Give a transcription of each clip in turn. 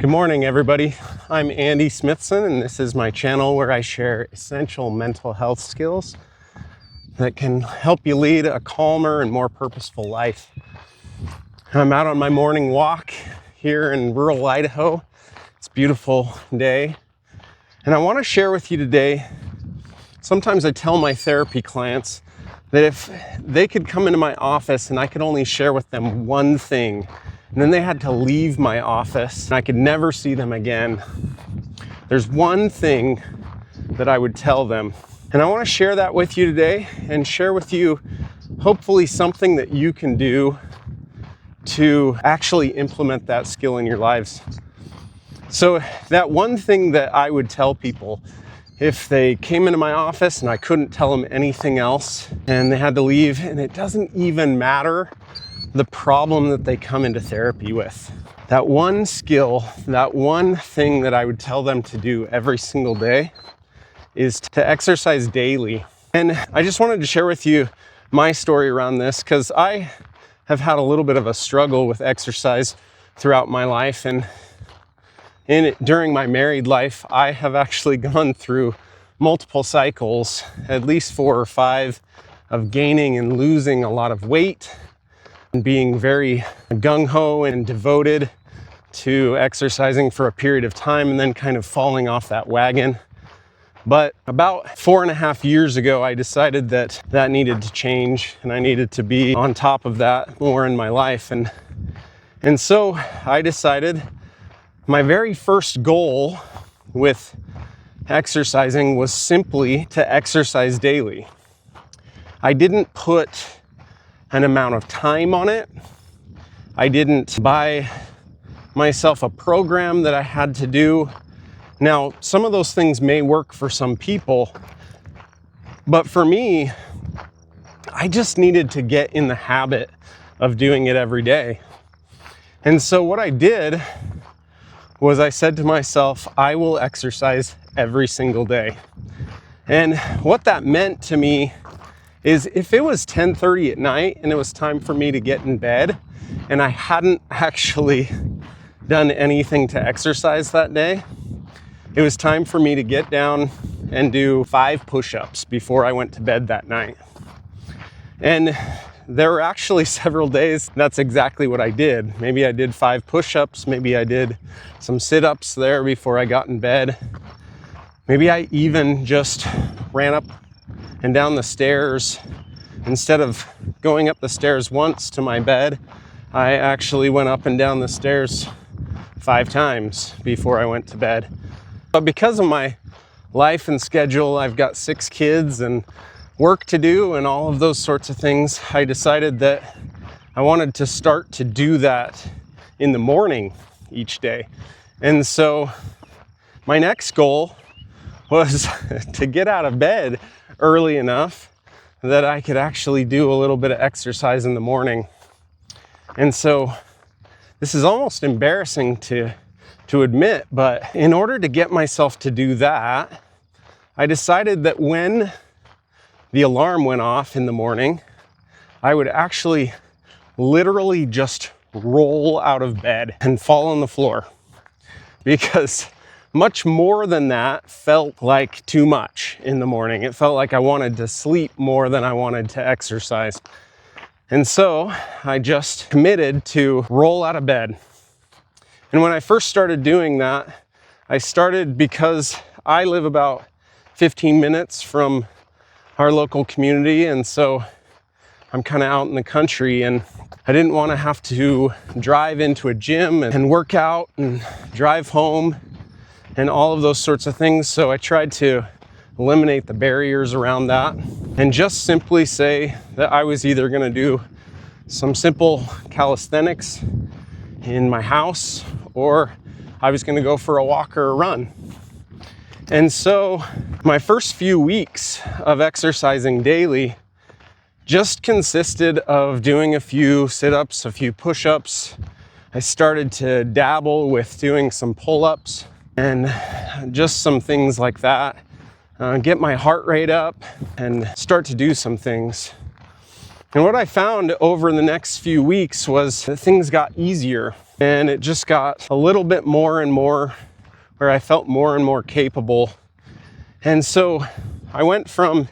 Good morning, everybody. I'm Andy Smithson, and this is my channel where I share essential mental health skills that can help you lead a calmer and more purposeful life. I'm out on my morning walk here in rural Idaho. It's a beautiful day, and I want to share with you today. Sometimes I tell my therapy clients that if they could come into my office and I could only share with them one thing, and then they had to leave my office and I could never see them again, there's one thing that I would tell them. And I want to share that with you today and share with you hopefully something that you can do to actually implement that skill in your lives. So that one thing that I would tell people if they came into my office and I couldn't tell them anything else and they had to leave, and it doesn't even matter the problem that they come into therapy with. That one skill, that one thing that I would tell them to do every single day is to exercise daily. And I just wanted to share with you my story around this because I have had a little bit of a struggle with exercise throughout my life. And during my married life, I have actually gone through multiple cycles, at least 4 or 5, of gaining and losing a lot of weight and being very gung-ho and devoted to exercising for a period of time and then kind of falling off that wagon. But about 4.5 years ago, I decided that needed to change and I needed to be on top of that more in my life. And so I decided my very first goal with exercising was simply to exercise daily. I didn't put an amount of time on it. I didn't buy myself a program that I had to do. Now, some of those things may work for some people, but for me, I just needed to get in the habit of doing it every day. And so what I did was I said to myself, I will exercise every single day. And what that meant to me is if it was 10:30 at night and it was time for me to get in bed and I hadn't actually done anything to exercise that day, it was time for me to get down and do 5 push-ups before I went to bed that night. And there were actually several days that's exactly what I did. Maybe I did 5 push-ups, maybe I did some sit-ups there before I got in bed. Maybe I even just ran up and down the stairs. Instead of going up the stairs once to my bed, I actually went up and down the stairs 5 times before I went to bed. But because of my life and schedule, I've got 6 kids and work to do and all of those sorts of things, I decided that I wanted to start to do that in the morning each day. And so my next goal was to get out of bed early enough that I could actually do a little bit of exercise in the morning. And so this is almost embarrassing to admit, but in order to get myself to do that, I decided that when the alarm went off in the morning, I would actually literally just roll out of bed and fall on the floor, because much more than that felt like too much in the morning. It felt like I wanted to sleep more than I wanted to exercise. And so I just committed to roll out of bed. And when I first started doing that, I started because I live about 15 minutes from our local community, and so I'm kind of out in the country, and I didn't want to have to drive into a gym and work out and drive home and all of those sorts of things. So I tried to eliminate the barriers around that and just simply say that I was either going to do some simple calisthenics in my house or I was going to go for a walk or a run. And so my first few weeks of exercising daily just consisted of doing a few sit-ups, a few push-ups. I started to dabble with doing some pull-ups and just some things like that. Get my heart rate up and start to do some things. And what I found over the next few weeks was that things got easier. And it just got a little bit more and more where I felt more and more capable. And so I went from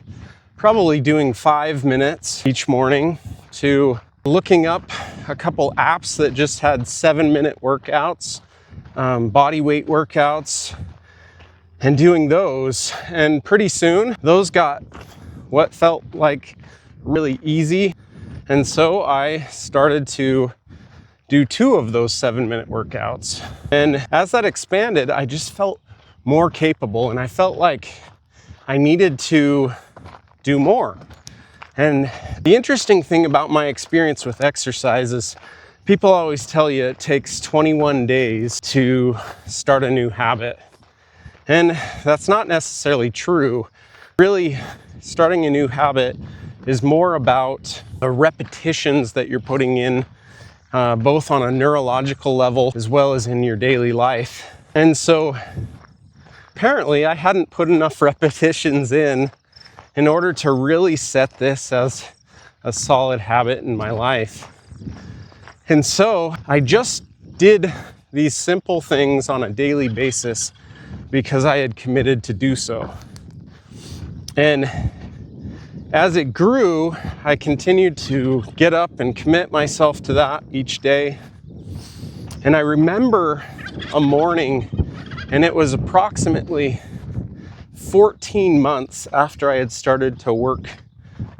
probably doing 5 minutes each morning to looking up a couple apps that just had 7-minute workouts, body weight workouts, and doing those. And pretty soon those got what felt like really easy. And so I started to do 2 of those 7-minute workouts. And as that expanded, I just felt more capable, and I felt like I needed to do more. And the interesting thing about my experience with exercise is people always tell you it takes 21 days to start a new habit. And that's not necessarily true. Really, starting a new habit is more about the repetitions that you're putting in, both on a neurological level as well as in your daily life. And so apparently I hadn't put enough repetitions in order to really set this as a solid habit in my life. And so I just did these simple things on a daily basis because I had committed to do so. And as it grew, I continued to get up and commit myself to that each day. And I remember a morning, and it was approximately 14 months after I had started to work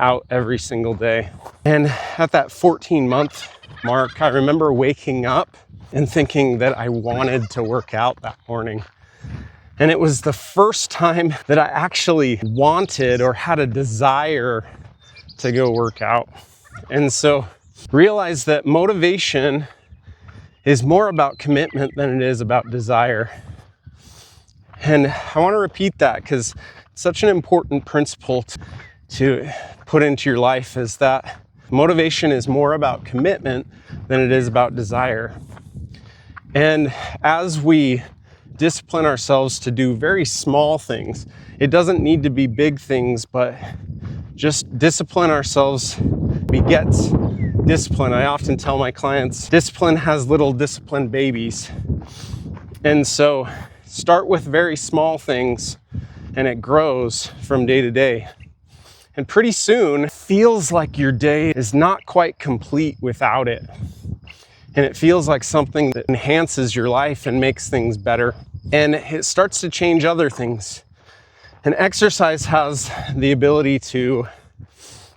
out every single day. And at that 14-month mark, I remember waking up and thinking that I wanted to work out that morning. And it was the first time that I actually wanted or had a desire to go work out. And so realized that motivation is more about commitment than it is about desire. And I want to repeat that because it's such an important principle to put into your life, is that motivation is more about commitment than it is about desire. And as we discipline ourselves to do very small things, it doesn't need to be big things, but just discipline ourselves begets discipline. I often tell my clients, discipline has little disciplined babies. And so start with very small things and it grows from day to day. And pretty soon it feels like your day is not quite complete without it. And it feels like something that enhances your life and makes things better. And it starts to change other things. And exercise has the ability to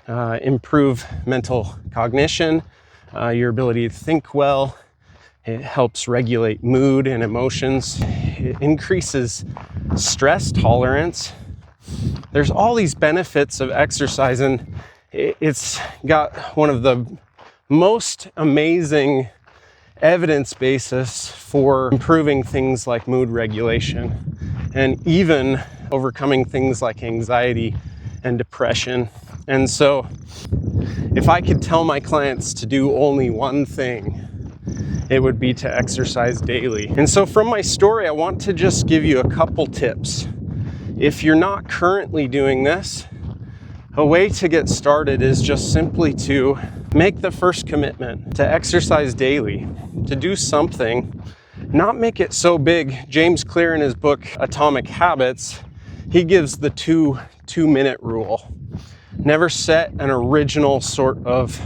improve mental cognition, your ability to think well. It helps regulate mood and emotions. It increases stress tolerance. There's all these benefits of exercise, and it's got one of the most amazing evidence basis for improving things like mood regulation and even overcoming things like anxiety and depression. And so if I could tell my clients to do only one thing, it would be to exercise daily. And so from my story, I want to just give you a couple tips. If you're not currently doing this, a way to get started is just simply to make the first commitment to exercise daily, to do something, not make it so big. James Clear, in his book Atomic Habits, he gives the 2-minute rule. Never set an original sort of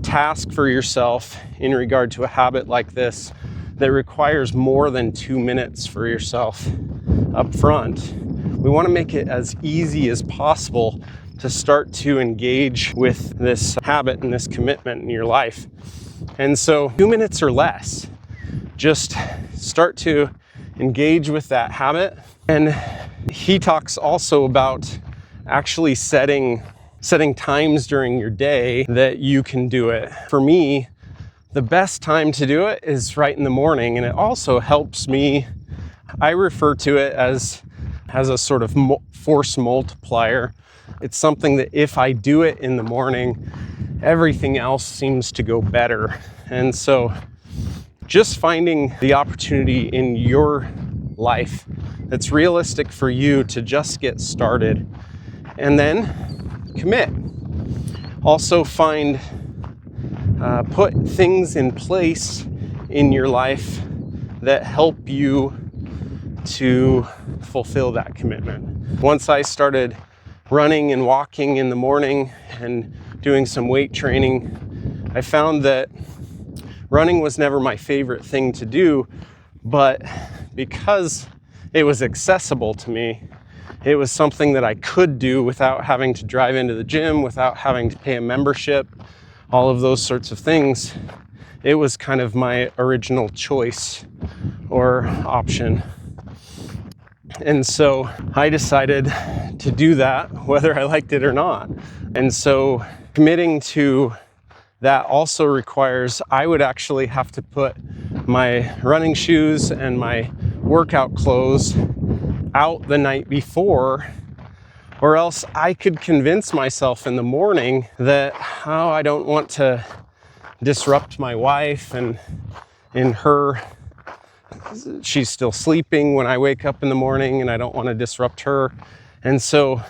task for yourself in regard to a habit like this that requires more than 2 minutes for yourself up front. We want to make it as easy as possible to start to engage with this habit and this commitment in your life. And so 2 minutes or less, just start to engage with that habit. And he talks also about actually setting times during your day that you can do it. For me, the best time to do it is right in the morning, and it also helps me. I refer to it as a sort of force multiplier. It's something that if I do it in the morning, everything else seems to go better. And so just finding the opportunity in your life that's realistic for you to just get started, and then commit. Also put things in place in your life that help you to fulfill that commitment. Once I started running and walking in the morning and doing some weight training, I found that running was never my favorite thing to do, but because it was accessible to me, it was something that I could do without having to drive into the gym, without having to pay a membership, all of those sorts of things. It was kind of my original choice or option. And so I decided to do that whether I liked it or not. And so committing to that also requires I would actually have to put my running shoes and my workout clothes out the night before, or else I could convince myself in the morning that, oh, I don't want to disrupt my wife, and she's still sleeping when I wake up in the morning and I don't want to disrupt her. And so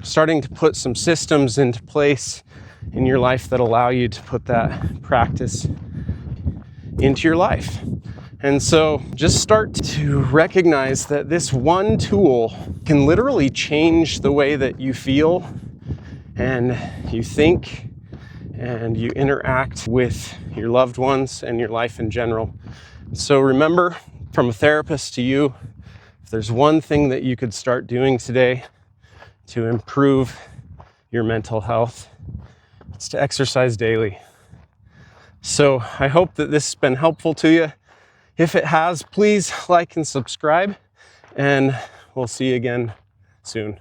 starting to put some systems into place in your life that allow you to put that practice into your life. And so just start to recognize that this one tool can literally change the way that you feel and you think and you interact with your loved ones and your life in general. So remember, from a therapist to you, if there's one thing that you could start doing today to improve your mental health, it's to exercise daily. So I hope that this has been helpful to you. If it has, please like and subscribe, and we'll see you again soon.